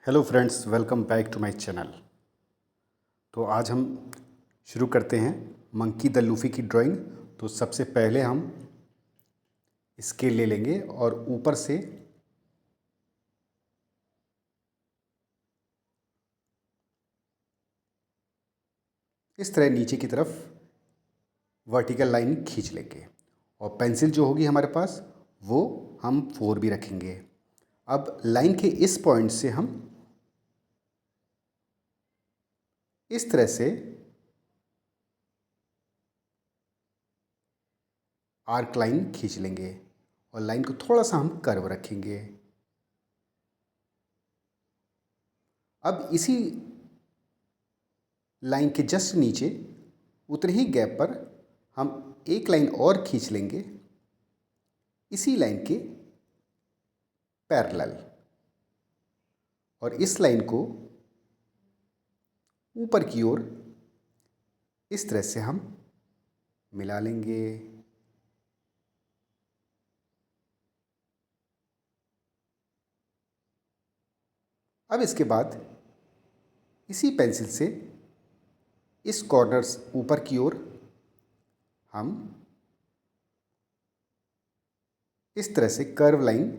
Hello friends, welcome back to my channel. तो आज हम शुरू करते हैं मंकी द लूफ़ी की ड्राइंग। तो सबसे पहले हम स्केल ले लेंगे और ऊपर से इस तरह नीचे की तरफ वर्टिकल लाइन खींच लेंगे और पेंसिल जो होगी हमारे पास वो हम 4 भी रखेंगे। अब लाइन के इस पॉइंट से हम इस तरह से आर्क लाइन खींच लेंगे और लाइन को थोड़ा सा हम कर्व रखेंगे। अब इसी लाइन के जस्ट नीचे उतने ही गैप पर हम एक लाइन और खींच लेंगे इसी लाइन के पैरेलल, और इस लाइन को ऊपर की ओर इस तरह से हम मिला लेंगे। अब इसके बाद इसी पेंसिल से इस कॉर्नर्स ऊपर की ओर हम इस तरह से कर्व लाइन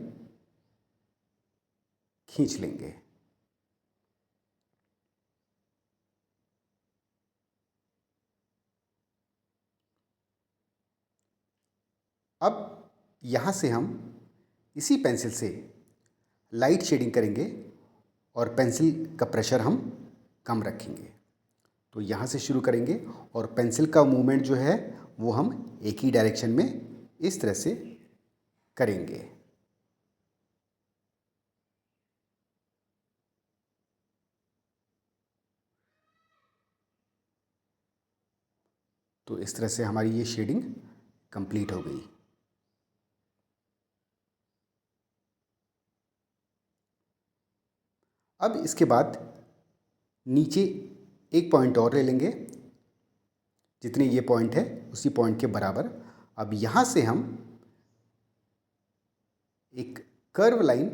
खींच लेंगे। अब यहाँ से हम इसी पेंसिल से लाइट शेडिंग करेंगे और पेंसिल का प्रेशर हम कम रखेंगे। तो यहाँ से शुरू करेंगे और पेंसिल का मूवमेंट जो है वो हम एक ही डायरेक्शन में इस तरह से करेंगे। तो इस तरह से हमारी ये शेडिंग कंप्लीट हो गई। अब इसके बाद नीचे एक पॉइंट और ले लेंगे, जितने ये पॉइंट है उसी पॉइंट के बराबर। अब यहाँ से हम एक कर्व लाइन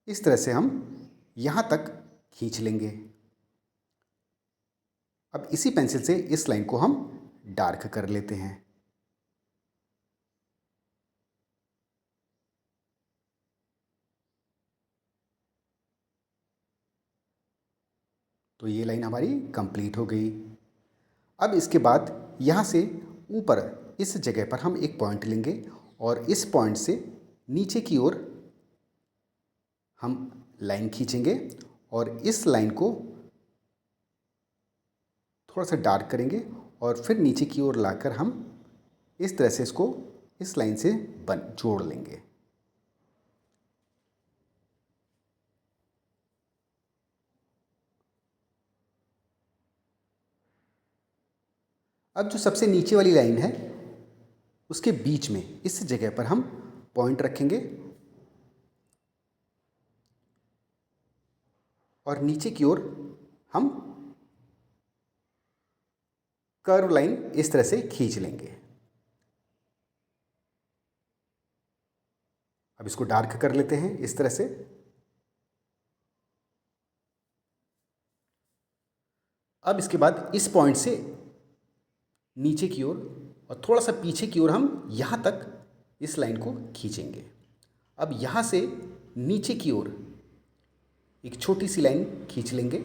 इस तरह से हम यहाँ तक खींच लेंगे। अब इसी पेंसिल से इस लाइन को हम डार्क कर लेते हैं। तो ये लाइन हमारी कंप्लीट हो गई। अब इसके बाद यहाँ से ऊपर इस जगह पर हम एक पॉइंट लेंगे और इस पॉइंट से नीचे की ओर हम लाइन खींचेंगे और इस लाइन को थोड़ा सा डार्क करेंगे और फिर नीचे की ओर लाकर हम इस तरह से इसको इस लाइन से जोड़ लेंगे। अब जो सबसे नीचे वाली लाइन है उसके बीच में इस जगह पर हम पॉइंट रखेंगे और नीचे की ओर हम कर्व लाइन इस तरह से खींच लेंगे। अब इसको डार्क कर लेते हैं इस तरह से। अब इसके बाद इस पॉइंट से नीचे की ओर और थोड़ा सा पीछे की ओर हम यहाँ तक इस लाइन को खींचेंगे। अब यहाँ से नीचे की ओर एक छोटी सी लाइन खींच लेंगे।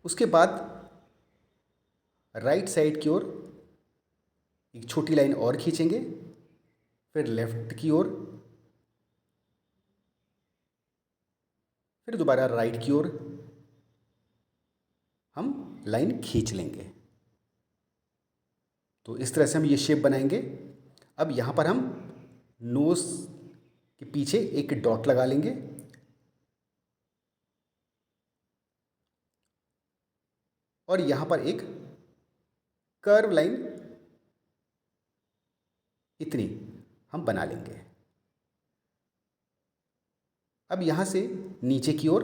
उसके बाद राइट साइड की ओर एक छोटी लाइन और खींचेंगे, फिर लेफ्ट की ओर, फिर दोबारा राइट की ओर हम लाइन खींच लेंगे। तो इस तरह से हम ये शेप बनाएंगे। अब यहाँ पर हम नोज के पीछे एक डॉट लगा लेंगे और यहाँ पर एक कर्व लाइन इतनी हम बना लेंगे। अब यहाँ से नीचे की ओर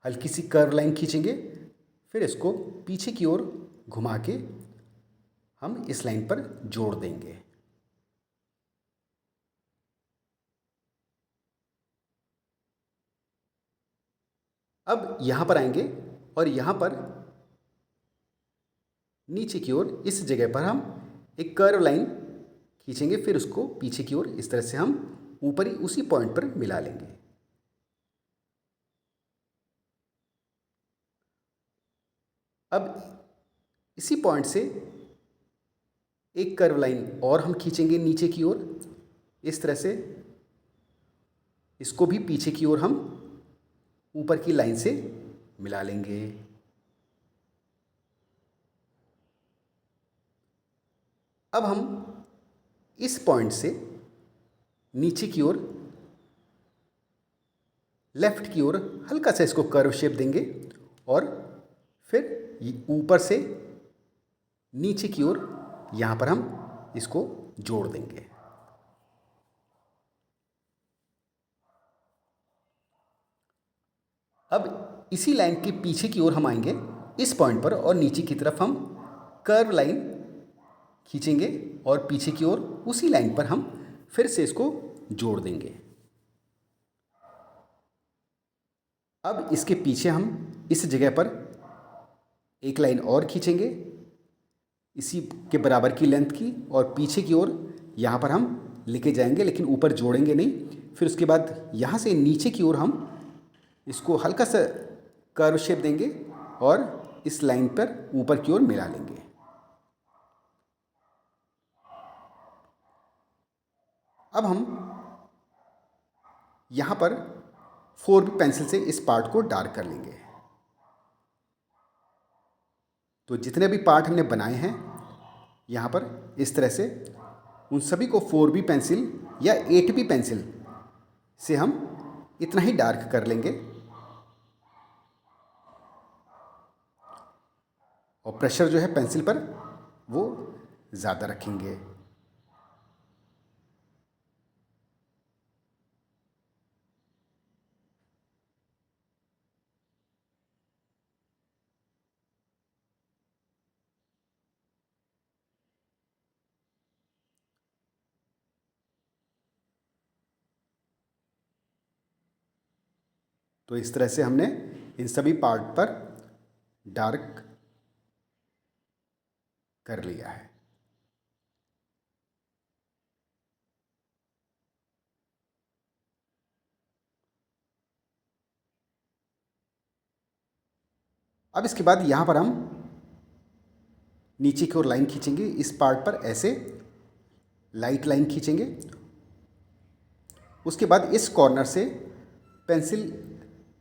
हल्की सी कर्व लाइन खींचेंगे, फिर इसको पीछे की ओर घुमा के हम इस लाइन पर जोड़ देंगे। अब यहाँ पर आएंगे और यहाँ पर नीचे की ओर इस जगह पर हम एक कर्व लाइन खींचेंगे, फिर उसको पीछे की ओर इस तरह से हम ऊपर ही उसी पॉइंट पर मिला लेंगे। अब इसी पॉइंट से एक कर्व लाइन और हम खींचेंगे नीचे की ओर इस तरह से, इसको भी पीछे की ओर हम ऊपर की लाइन से मिला लेंगे। अब हम इस पॉइंट से नीचे की ओर लेफ्ट की ओर हल्का सा इसको कर्व शेप देंगे और फिर ऊपर से नीचे की ओर यहाँ पर हम इसको जोड़ देंगे। अब इसी लाइन के पीछे की ओर हम आएंगे इस पॉइंट पर और नीचे की तरफ हम कर्व लाइन खींचेंगे और पीछे की ओर उसी लाइन पर हम फिर से इसको जोड़ देंगे। अब इसके पीछे हम इस जगह पर एक लाइन और खींचेंगे इसी के बराबर की लेंथ की और पीछे की ओर यहाँ पर हम लेके जाएंगे, लेकिन ऊपर जोड़ेंगे नहीं। फिर उसके बाद यहाँ से नीचे की ओर हम इसको हल्का सा कर्व शेप देंगे और इस लाइन पर ऊपर की ओर मिला लेंगे। अब हम यहाँ पर 4B पेंसिल से इस पार्ट को डार्क कर लेंगे। तो जितने भी पार्ट हमने बनाए हैं यहाँ पर इस तरह से, उन सभी को 4B पेंसिल या 8B पेंसिल से हम इतना ही डार्क कर लेंगे और प्रेशर जो है पेंसिल पर वो ज़्यादा रखेंगे। तो इस तरह से हमने इन सभी पार्ट पर डार्क कर लिया है। अब इसके बाद यहाँ पर हम नीचे की ओर लाइन खींचेंगे, इस पार्ट पर ऐसे लाइट लाइन खींचेंगे। उसके बाद इस कॉर्नर से पेंसिल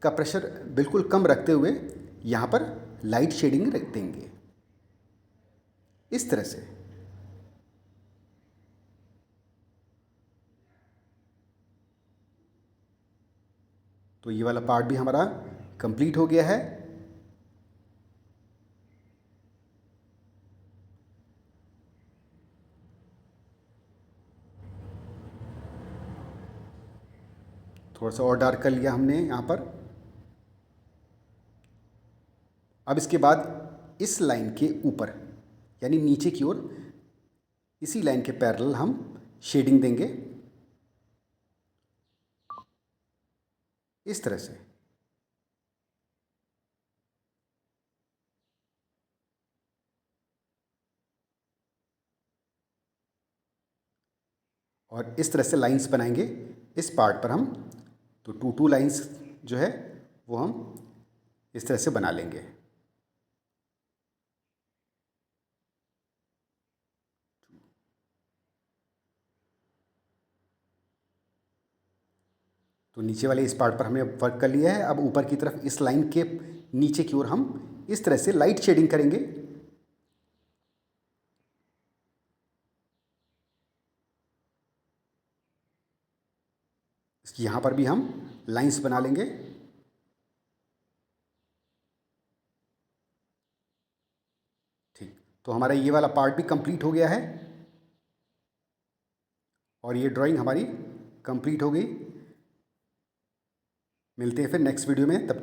का प्रेशर बिल्कुल कम रखते हुए यहाँ पर लाइट शेडिंग रख देंगे इस तरह से। तो ये वाला पार्ट भी हमारा कंप्लीट हो गया है। थोड़ा सा और डार्क कर लिया हमने यहाँ पर। अब इसके बाद इस लाइन के ऊपर यानी नीचे की ओर इसी लाइन के पैरेलल हम शेडिंग देंगे इस तरह से। और इस तरह से लाइंस बनाएंगे इस पार्ट पर हम। तो टू लाइंस जो है वो हम इस तरह से बना लेंगे। तो नीचे वाले इस पार्ट पर हमने वर्क कर लिया है। अब ऊपर की तरफ इस लाइन के नीचे की ओर हम इस तरह से लाइट शेडिंग करेंगे। यहाँ पर भी हम लाइंस बना लेंगे। ठीक, तो हमारा ये वाला पार्ट भी कंप्लीट हो गया है और ये ड्राइंग हमारी कंप्लीट हो गई। मिलते हैं फिर नेक्स्ट वीडियो में, तब